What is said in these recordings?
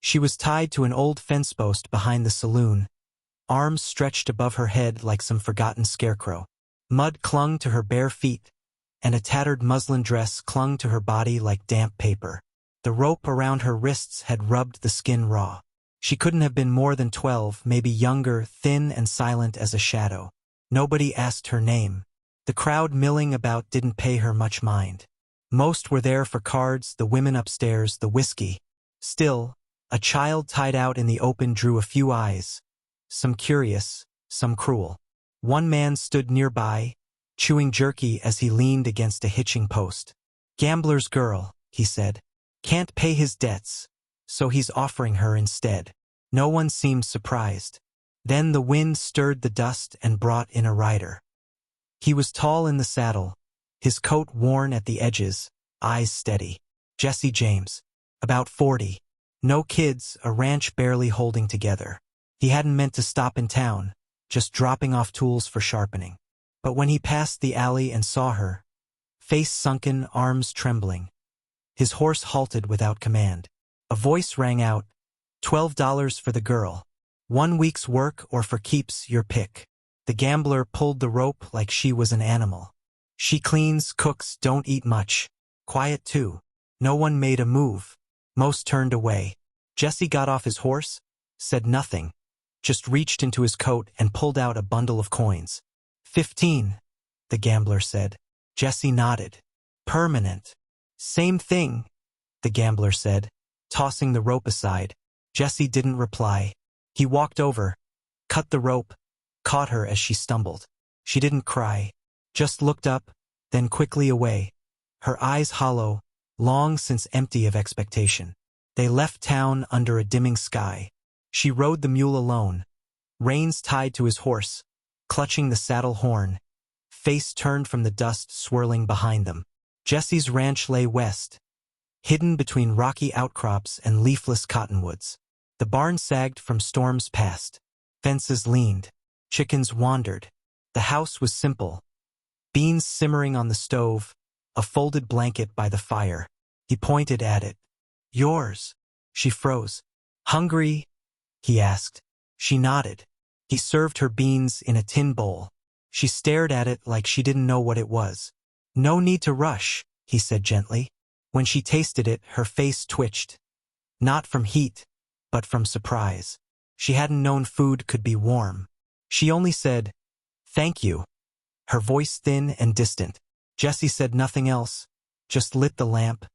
She was tied to an old fence post behind the saloon, arms stretched above her head like some forgotten scarecrow. Mud clung to her bare feet, and a tattered muslin dress clung to her body like damp paper. The rope around her wrists had rubbed the skin raw. She couldn't have been more than 12, maybe younger, thin and silent as a shadow. Nobody asked her name. The crowd milling about didn't pay her much mind. Most were there for cards, the women upstairs, the whiskey. Still, a child tied out in the open drew a few eyes, some curious, some cruel. One man stood nearby, chewing jerky as he leaned against a hitching post. "Gambler's girl," he said. "Can't pay his debts, so he's offering her instead." No one seemed surprised. Then the wind stirred the dust and brought in a rider. He was tall in the saddle, his coat worn at the edges, eyes steady. Jesse James, about 40. No kids, a ranch barely holding together. He hadn't meant to stop in town, just dropping off tools for sharpening. But when he passed the alley and saw her, face sunken, arms trembling, his horse halted without command. A voice rang out, $12 for the girl. 1 week's work or for keeps, your pick. The gambler pulled the rope like she was an animal. She cleans, cooks, don't eat much. Quiet too. No one made a move. Most turned away. Jesse got off his horse, said nothing, just reached into his coat and pulled out a bundle of coins. 15, the gambler said. Jesse nodded. Permanent. Same thing, the gambler said, tossing the rope aside. Jesse didn't reply. He walked over, cut the rope, caught her as she stumbled. She didn't cry, just looked up, then quickly away, her eyes hollow, long since empty of expectation. They left town under a dimming sky. She rode the mule alone, reins tied to his horse, clutching the saddle horn, face turned from the dust swirling behind them. Jesse's ranch lay west, hidden between rocky outcrops and leafless cottonwoods. The barn sagged from storms past. Fences leaned. Chickens wandered. The house was simple. Beans simmering on the stove, a folded blanket by the fire. He pointed at it. Yours. She froze. Hungry? He asked. She nodded. He served her beans in a tin bowl. She stared at it like she didn't know what it was. No need to rush, he said gently. When she tasted it, her face twitched. Not from heat, but from surprise. She hadn't known food could be warm. She only said, "Thank you," her voice thin and distant. Jesse said nothing else, just lit the lamp,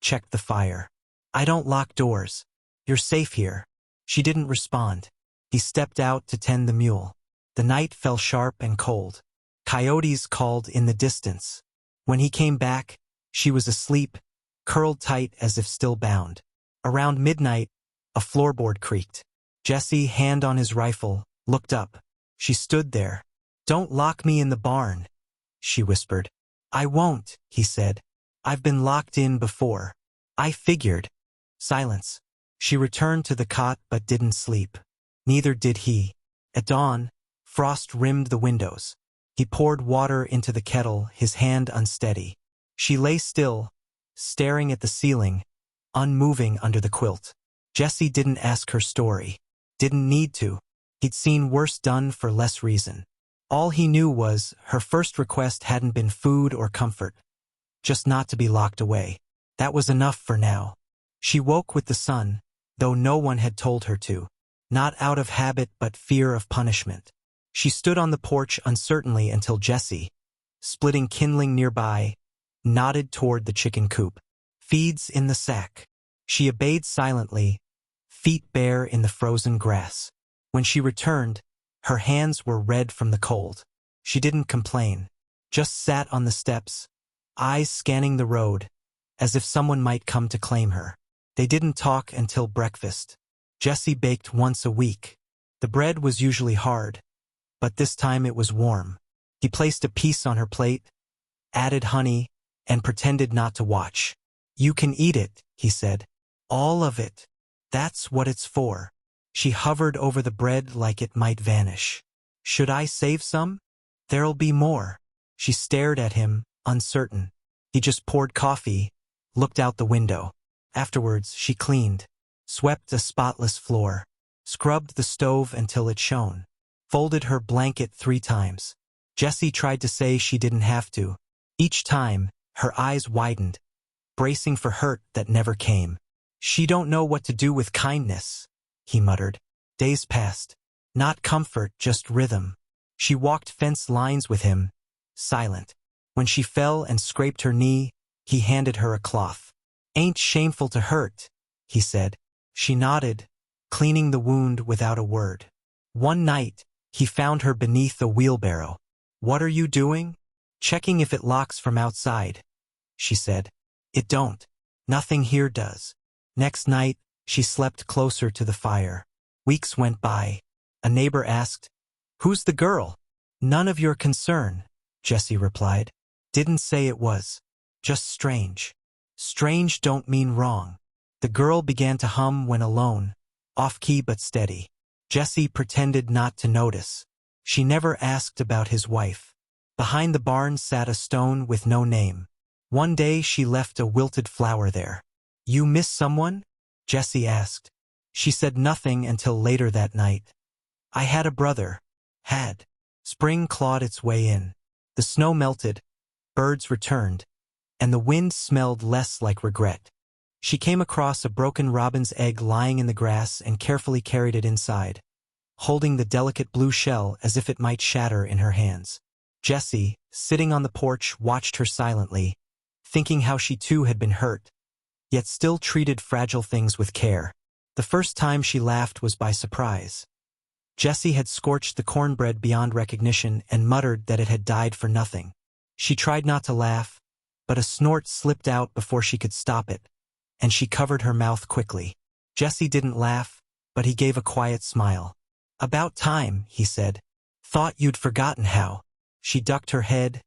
checked the fire. "I don't lock doors. You're safe here." She didn't respond. He stepped out to tend the mule. The night fell sharp and cold. Coyotes called in the distance. When he came back, she was asleep, curled tight as if still bound. Around midnight, a floorboard creaked. Jesse, hand on his rifle, looked up. She stood there. "Don't lock me in the barn," she whispered. "I won't," he said. "I've been locked in before. I figured." Silence. She returned to the cot but didn't sleep. Neither did he. At dawn, frost rimmed the windows. He poured water into the kettle, his hand unsteady. She lay still, staring at the ceiling, unmoving under the quilt. Jesse didn't ask her story. Didn't need to. He'd seen worse done for less reason. All he knew was her first request hadn't been food or comfort, just not to be locked away. That was enough for now. She woke with the sun, though no one had told her to. Not out of habit but fear of punishment. She stood on the porch uncertainly until Jesse, splitting kindling nearby, nodded toward the chicken coop. "Feeds in the sack." She obeyed silently, feet bare in the frozen grass. When she returned, her hands were red from the cold. She didn't complain, just sat on the steps, eyes scanning the road, as if someone might come to claim her. They didn't talk until breakfast. Jesse baked once a week. The bread was usually hard, but this time it was warm. He placed a piece on her plate, added honey, and pretended not to watch. "You can eat it," he said. "All of it. That's what it's for." She hovered over the bread like it might vanish. "Should I save some? There'll be more." She stared at him, uncertain. He just poured coffee, looked out the window. Afterwards, she cleaned. swept a spotless floor, scrubbed the stove until it shone, folded her blanket 3 times. Jessie tried to say she didn't have to. Each time, her eyes widened, bracing for hurt that never came. "She don't know what to do with kindness," he muttered. Days passed. Not comfort, just rhythm. She walked fence lines with him, silent. When she fell and scraped her knee, he handed her a cloth. "Ain't shameful to hurt," he said. She nodded, cleaning the wound without a word. One night, he found her beneath a wheelbarrow. "What are you doing?" "Checking if it locks from outside," she said. "It don't. Nothing here does." Next night, she slept closer to the fire. Weeks went by. A neighbor asked, "Who's the girl?" "None of your concern," Jessie replied. "Didn't say it was. Just strange." Strange don't mean wrong. The girl began to hum when alone, off-key but steady. Jessie pretended not to notice. She never asked about his wife. Behind the barn sat a stone with no name. One day she left a wilted flower there. "You miss someone?" Jessie asked. She said nothing until later that night. "I had a brother." Had. Spring clawed its way in. The snow melted, birds returned, and the wind smelled less like regret. She came across a broken robin's egg lying in the grass and carefully carried it inside, holding the delicate blue shell as if it might shatter in her hands. Jessie, sitting on the porch, watched her silently, thinking how she too had been hurt, yet still treated fragile things with care. The first time she laughed was by surprise. Jessie had scorched the cornbread beyond recognition and muttered that it had died for nothing. She tried not to laugh, but a snort slipped out before she could stop it, and she covered her mouth quickly. Jessie didn't laugh, but he gave a quiet smile. "About time," he said. "Thought you'd forgotten how." She ducked her head,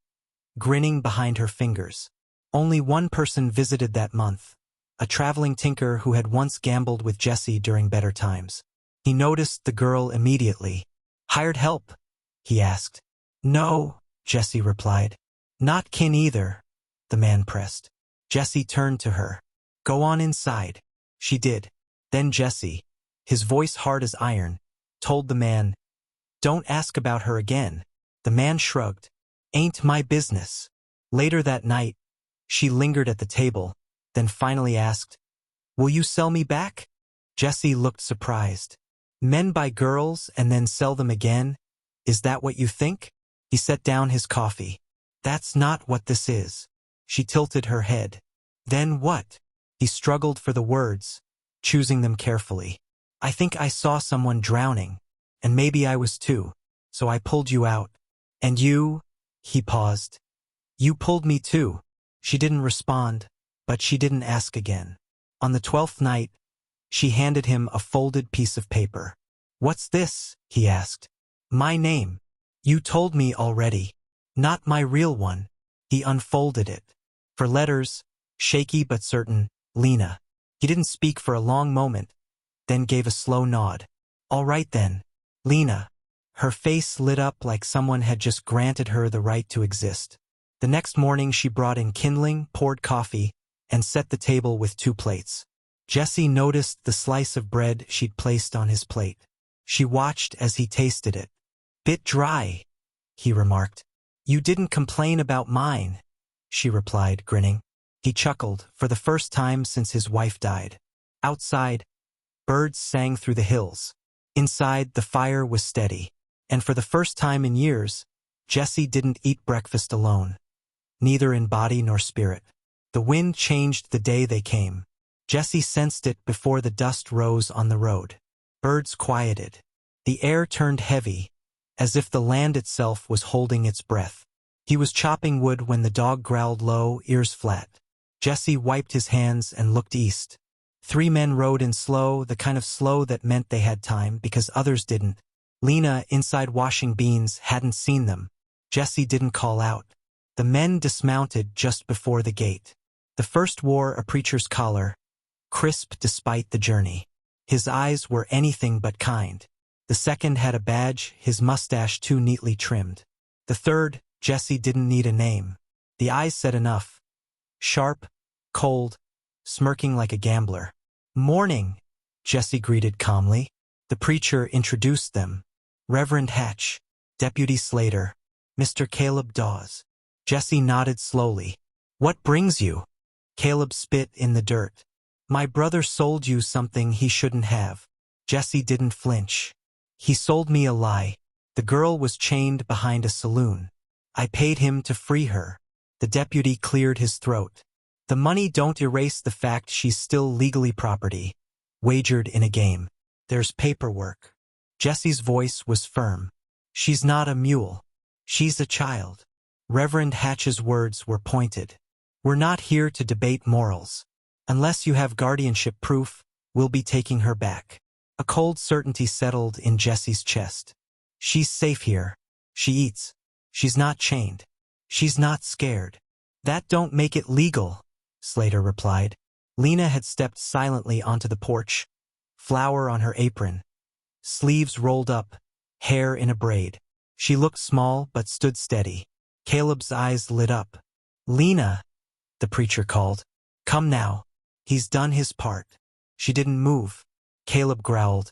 grinning behind her fingers. Only one person visited that month, a traveling tinker who had once gambled with Jessie during better times. He noticed the girl immediately. "Hired help?" he asked. "No," Jessie replied. "Not kin either," the man pressed. Jessie turned to her. "Go on inside." She did. Then Jessie, his voice hard as iron, told the man, "Don't ask about her again." The man shrugged. "Ain't my business." Later that night, she lingered at the table, then finally asked, "Will you sell me back?" Jessie looked surprised. "Men buy girls and then sell them again? Is that what you think?" He set down his coffee. "That's not what this is." She tilted her head. "Then what?" He struggled for the words, choosing them carefully. "I think I saw someone drowning, and maybe I was too, so I pulled you out. And you?" He paused. "You pulled me too." She didn't respond, but she didn't ask again. On the 12th night, she handed him a folded piece of paper. "What's this?" he asked. "My name." "You told me already." "Not my real one." He unfolded it. For letters, shaky but certain, Lena. He didn't speak for a long moment, then gave a slow nod. "All right then. Lena." Her face lit up like someone had just granted her the right to exist. The next morning she brought in kindling, poured coffee, and set the table with 2 plates. Jessie noticed the slice of bread she'd placed on his plate. She watched as he tasted it. "Bit dry," he remarked. "You didn't complain about mine," she replied, grinning. He chuckled, for the first time since his wife died. Outside, birds sang through the hills. Inside, the fire was steady. And for the first time in years, Jessie didn't eat breakfast alone, neither in body nor spirit. The wind changed the day they came. Jessie sensed it before the dust rose on the road. Birds quieted. The air turned heavy, as if the land itself was holding its breath. He was chopping wood when the dog growled low, ears flat. Jessie wiped his hands and looked east. 3 men rode in slow, the kind of slow that meant they had time because others didn't. Lena, inside washing beans, hadn't seen them. Jessie didn't call out. The men dismounted just before the gate. The first wore a preacher's collar, crisp despite the journey. His eyes were anything but kind. The second had a badge, his mustache too neatly trimmed. The third, Jessie didn't need a name. The eyes said enough. Sharp, cold, smirking like a gambler. "Morning," Jesse greeted calmly. The preacher introduced them. Reverend Hatch, Deputy Slater, Mr. Caleb Dawes. Jesse nodded slowly. What brings you? Caleb spit in the dirt. My brother sold you something he shouldn't have. Jesse didn't flinch. He sold me a lie. The girl was chained behind a saloon. I paid him to free her. The deputy cleared his throat. The money don't erase the fact she's still legally property. Wagered in a game. There's paperwork. Jesse's voice was firm. She's not a mule. She's a child. Reverend Hatch's words were pointed. We're not here to debate morals. Unless you have guardianship proof, we'll be taking her back. A cold certainty settled in Jesse's chest. She's safe here. She eats. She's not chained. She's not scared. That don't make it legal, Slater replied. Lena had stepped silently onto the porch, flour on her apron, sleeves rolled up, hair in a braid. She looked small but stood steady. Caleb's eyes lit up. Lena, the preacher called. Come now. He's done his part. She didn't move. Caleb growled.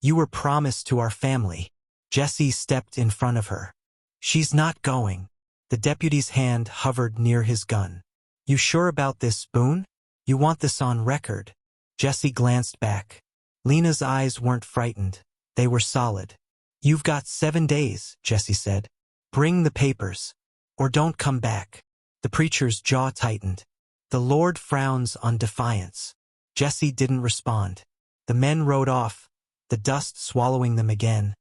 You were promised to our family. Jesse stepped in front of her. She's not going. The deputy's hand hovered near his gun. You sure about this, Boone? You want this on record? Jesse glanced back. Lena's eyes weren't frightened. They were solid. You've got 7 days, Jesse said. Bring the papers. Or don't come back. The preacher's jaw tightened. The Lord frowns on defiance. Jesse didn't respond. The men rode off, the dust swallowing them again.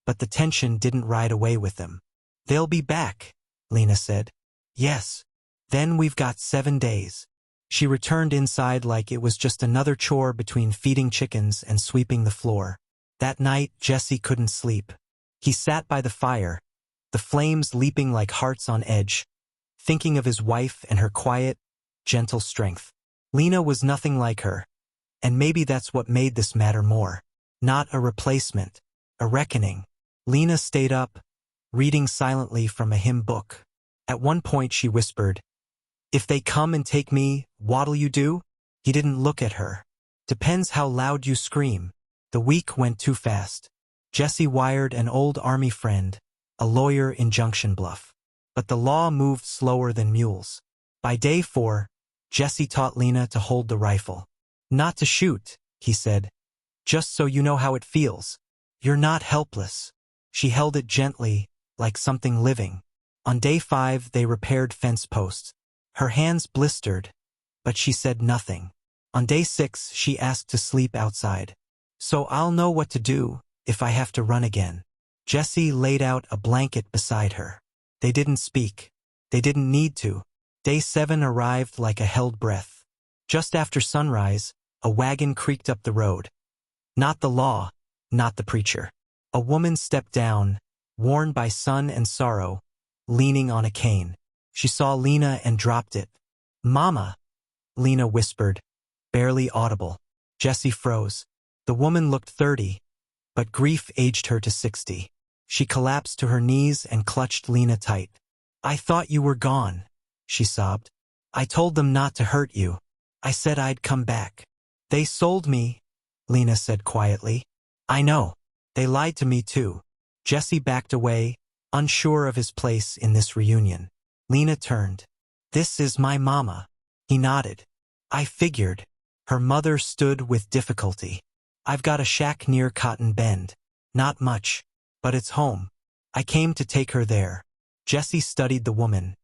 But the tension didn't ride away with them. They'll be back, Lena said. Yes. Then we've got 7 days. She returned inside like it was just another chore between feeding chickens and sweeping the floor. That night, Jesse couldn't sleep. He sat by the fire, the flames leaping like hearts on edge, thinking of his wife and her quiet, gentle strength. Lena was nothing like her, and maybe that's what made this matter more. Not a replacement, a reckoning. Lena stayed up, reading silently from a hymn book. At one point she whispered, If they come and take me, what'll you do? He didn't look at her. Depends how loud you scream. The week went too fast. Jesse wired an old army friend, a lawyer in Junction Bluff. But the law moved slower than mules. By day 4, Jesse taught Lena to hold the rifle. Not to shoot, he said. Just so you know how it feels. You're not helpless. She held it gently, like something living. On day 5, they repaired fence posts. Her hands blistered, but she said nothing. On day 6, she asked to sleep outside. So I'll know what to do if I have to run again. Jesse laid out a blanket beside her. They didn't speak. They didn't need to. Day 7 arrived like a held breath. Just after sunrise, a wagon creaked up the road. Not the law, not the preacher. A woman stepped down, worn by sun and sorrow, leaning on a cane. She saw Lena and dropped it. Mama, Lena whispered, barely audible. Jesse froze. The woman looked 30, but grief aged her to 60. She collapsed to her knees and clutched Lena tight. I thought you were gone, she sobbed. I told them not to hurt you. I said I'd come back. They sold me, Lena said quietly. I know. They lied to me too. Jesse backed away, unsure of his place in this reunion. Lena turned. This is my mama. He nodded. I figured. Her mother stood with difficulty. I've got a shack near Cotton Bend. Not much, but it's home. I came to take her there. Jesse studied the woman.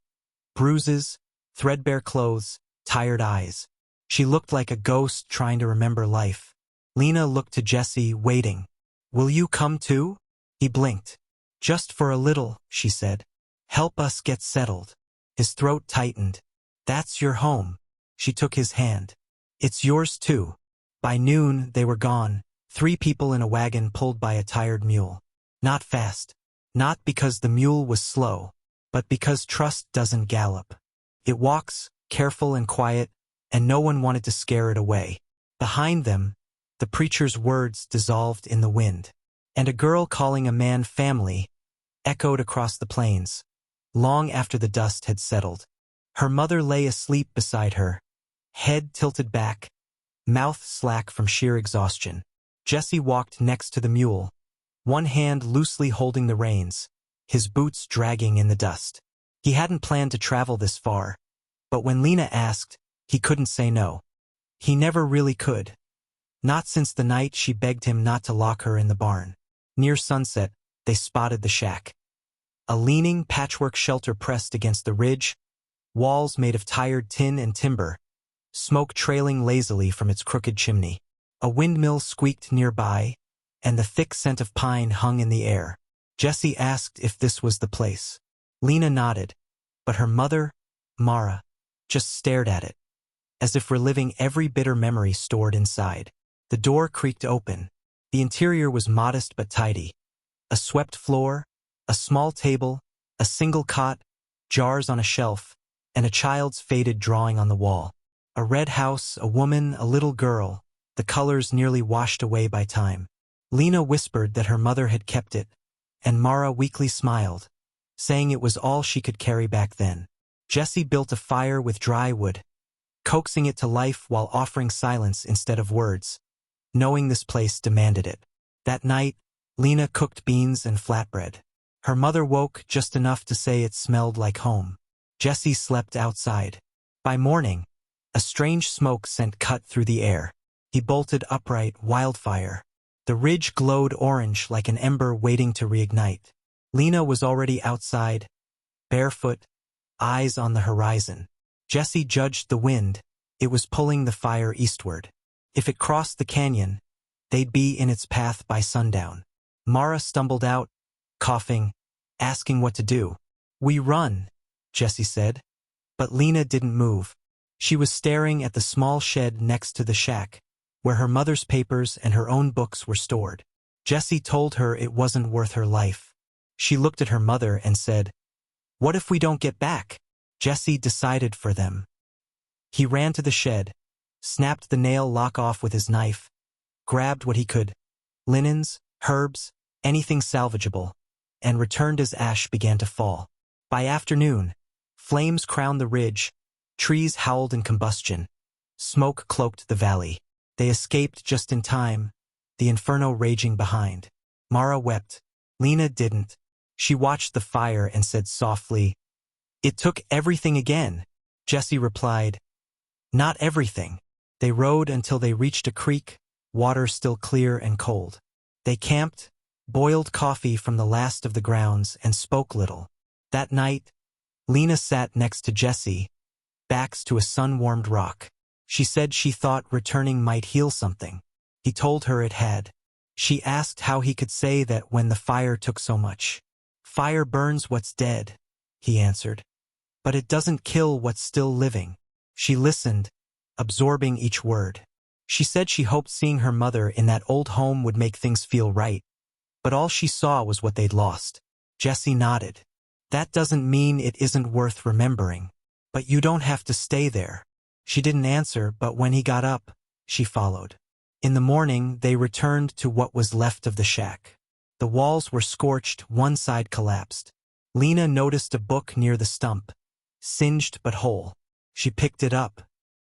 Bruises, threadbare clothes, tired eyes. She looked like a ghost trying to remember life. Lena looked to Jesse, waiting. Will you come too? He blinked. Just for a little, she said. Help us get settled. His throat tightened. That's your home. She took his hand. It's yours too. By noon, they were gone, 3 people in a wagon pulled by a tired mule. Not fast. Not because the mule was slow, but because trust doesn't gallop. It walks, careful and quiet, and no one wanted to scare it away. Behind them, the preacher's words dissolved in the wind, and a girl calling a man family echoed across the plains, long after the dust had settled. Her mother lay asleep beside her, head tilted back, mouth slack from sheer exhaustion. Jesse walked next to the mule, one hand loosely holding the reins, his boots dragging in the dust. He hadn't planned to travel this far, but when Lena asked, he couldn't say no. He never really could. Not since the night she begged him not to lock her in the barn. Near sunset, they spotted the shack. A leaning patchwork shelter pressed against the ridge, walls made of tired tin and timber, smoke trailing lazily from its crooked chimney. A windmill squeaked nearby, and the thick scent of pine hung in the air. Jesse asked if this was the place. Lena nodded, but her mother, Mara, just stared at it, as if reliving every bitter memory stored inside. The door creaked open. The interior was modest but tidy. A swept floor, a small table, a single cot, jars on a shelf, and a child's faded drawing on the wall. A red house, a woman, a little girl, the colors nearly washed away by time. Lena whispered that her mother had kept it, and Mara weakly smiled, saying it was all she could carry back then. Jesse built a fire with dry wood, coaxing it to life while offering silence instead of words, knowing this place demanded it. That night, Lena cooked beans and flatbread. Her mother woke just enough to say it smelled like home. Jesse slept outside. By morning, a strange smoke scent cut through the air. He bolted upright, wildfire. The ridge glowed orange like an ember waiting to reignite. Lena was already outside, barefoot, eyes on the horizon. Jesse judged the wind. It was pulling the fire eastward. If it crossed the canyon, they'd be in its path by sundown. Mara stumbled out, coughing, asking what to do. "We run," Jesse said. But Lena didn't move. She was staring at the small shed next to the shack, where her mother's papers and her own books were stored. Jesse told her it wasn't worth her life. She looked at her mother and said, "What if we don't get back?" Jesse decided for them. He ran to the shed, snapped the nail lock off with his knife, grabbed what he could, linens, herbs, anything salvageable, and returned as ash began to fall. By afternoon, flames crowned the ridge, trees howled in combustion, smoke cloaked the valley. They escaped just in time, the inferno raging behind. Mara wept. Lena didn't. She watched the fire and said softly, "It took everything again." Jesse replied, "Not everything." They rode until they reached a creek, water still clear and cold. They camped, boiled coffee from the last of the grounds, and spoke little. That night, Lena sat next to Jesse, backs to a sun-warmed rock. She said she thought returning might heal something. He told her it had. She asked how he could say that when the fire took so much. "Fire burns what's dead," he answered. "But it doesn't kill what's still living." She listened, absorbing each word. She said she hoped seeing her mother in that old home would make things feel right, but all she saw was what they'd lost. Jesse nodded. "That doesn't mean it isn't worth remembering. But you don't have to stay there." She didn't answer, but when he got up, she followed. In the morning, they returned to what was left of the shack. The walls were scorched, one side collapsed. Lena noticed a book near the stump, singed but whole. She picked it up.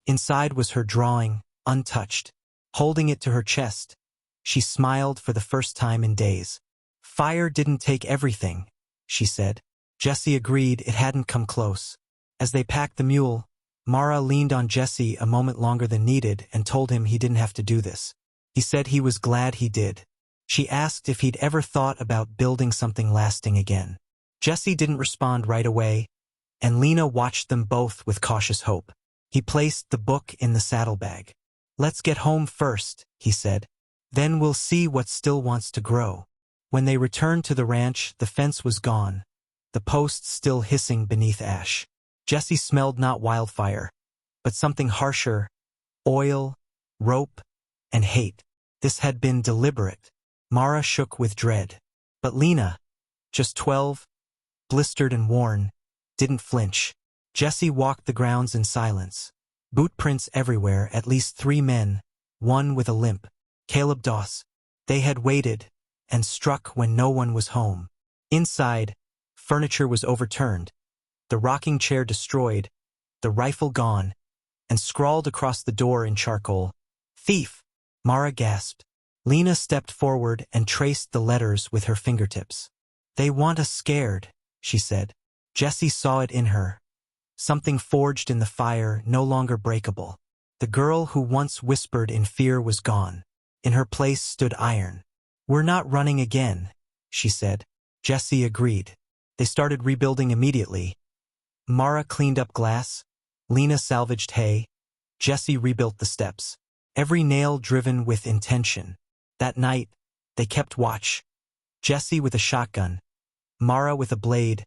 Inside was her drawing, untouched. Holding it to her chest, she smiled for the first time in days. "Fire didn't take everything," she said. Jesse agreed it hadn't come close. As they packed the mule, Mara leaned on Jesse a moment longer than needed and told him he didn't have to do this. He said he was glad he did. She asked if he'd ever thought about building something lasting again. Jesse didn't respond right away, and Lena watched them both with cautious hope. He placed the book in the saddlebag. "Let's get home first," he said. "Then we'll see what still wants to grow." When they returned to the ranch, the fence was gone, the posts still hissing beneath ash. Jesse smelled not wildfire, but something harsher: oil, rope, and hate. This had been deliberate. Mara shook with dread. But Lena, just 12, blistered and worn, didn't flinch. Jesse walked the grounds in silence. Boot prints everywhere, at least 3 men, one with a limp. Caleb Doss. They had waited and struck when no one was home. Inside, furniture was overturned, the rocking chair destroyed, the rifle gone, and scrawled across the door in charcoal, Thief! Mara gasped. Lena stepped forward and traced the letters with her fingertips. They want us scared, she said. Jessie saw it in her. Something forged in the fire, no longer breakable. The girl who once whispered in fear was gone. In her place stood iron. We're not running again, she said. Jessie agreed. They started rebuilding immediately. Mara cleaned up glass. Lena salvaged hay. Jessie rebuilt the steps. Every nail driven with intention. That night, they kept watch. Jessie with a shotgun. Mara with a blade.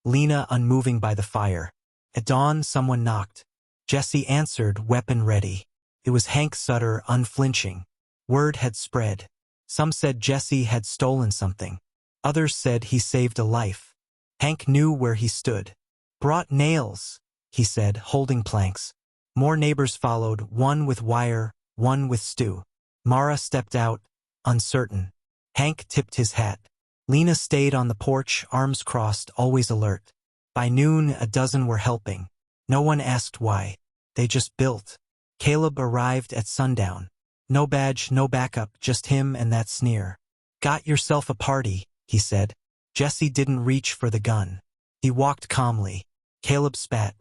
Lena unmoving by the fire. At dawn, someone knocked. Jessie answered, weapon ready. It was Hank Sutter, unflinching. Word had spread. Some said Jessie had stolen something. Others said he saved a life. Hank knew where he stood. Brought nails, he said, holding planks. More neighbors followed, one with wire, one with stew. Mara stepped out, uncertain. Hank tipped his hat. Lena stayed on the porch, arms crossed, always alert. By noon, a dozen were helping. No one asked why. They just built. Caleb arrived at sundown. No badge, no backup, just him and that sneer. Got yourself a party, he said. Jessie didn't reach for the gun. He walked calmly. Caleb spat.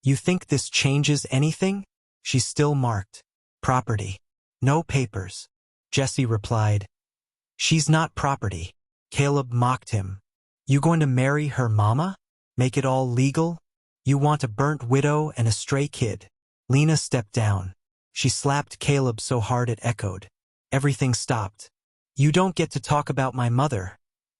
You think this changes anything? She's still marked. Property. No papers. Jessie replied. She's not property. Caleb mocked him. You going to marry her mama? Make it all legal? You want a burnt widow and a stray kid. Lena stepped down. She slapped Caleb so hard it echoed. Everything stopped. You don't get to talk about my mother,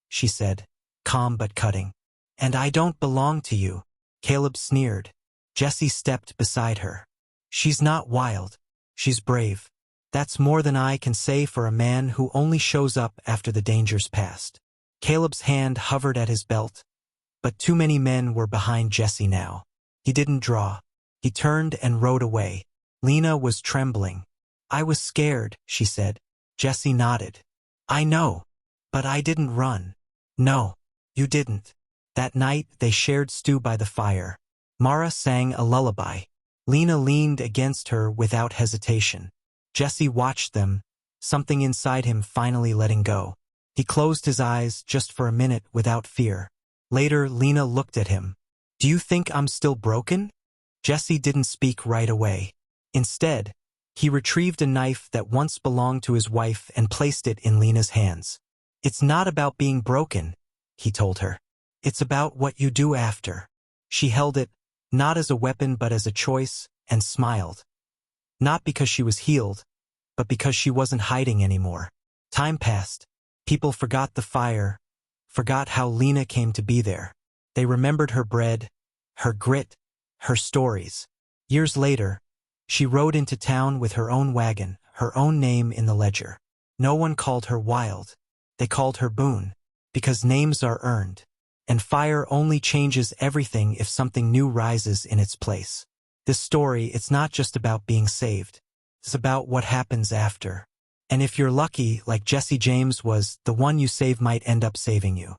she said, calm but cutting. And I don't belong to you. Caleb sneered. Jessie stepped beside her. She's not wild. She's brave. That's more than I can say for a man who only shows up after the danger's past. Caleb's hand hovered at his belt. But too many men were behind Jessie now. He didn't draw. He turned and rode away. Lena was trembling. I was scared, she said. Jessie nodded. I know. But I didn't run. No, you didn't. That night they shared stew by the fire. Mara sang a lullaby. Lena leaned against her without hesitation. Jessie watched them, something inside him finally letting go. He closed his eyes just for a minute without fear. Later, Lena looked at him. Do you think I'm still broken? Jessie didn't speak right away. Instead, he retrieved a knife that once belonged to his wife and placed it in Lena's hands. It's not about being broken, he told her. It's about what you do after. She held it, not as a weapon but as a choice, and smiled. Not because she was healed, but because she wasn't hiding anymore. Time passed. People forgot the fire, forgot how Lena came to be there. They remembered her bread, her grit, her stories. Years later, she rode into town with her own wagon, her own name in the ledger. No one called her Wild. They called her Boone, because names are earned. And fire only changes everything if something new rises in its place. This story, it's not just about being saved. It's about what happens after. And if you're lucky, like Jesse James was, the one you save might end up saving you.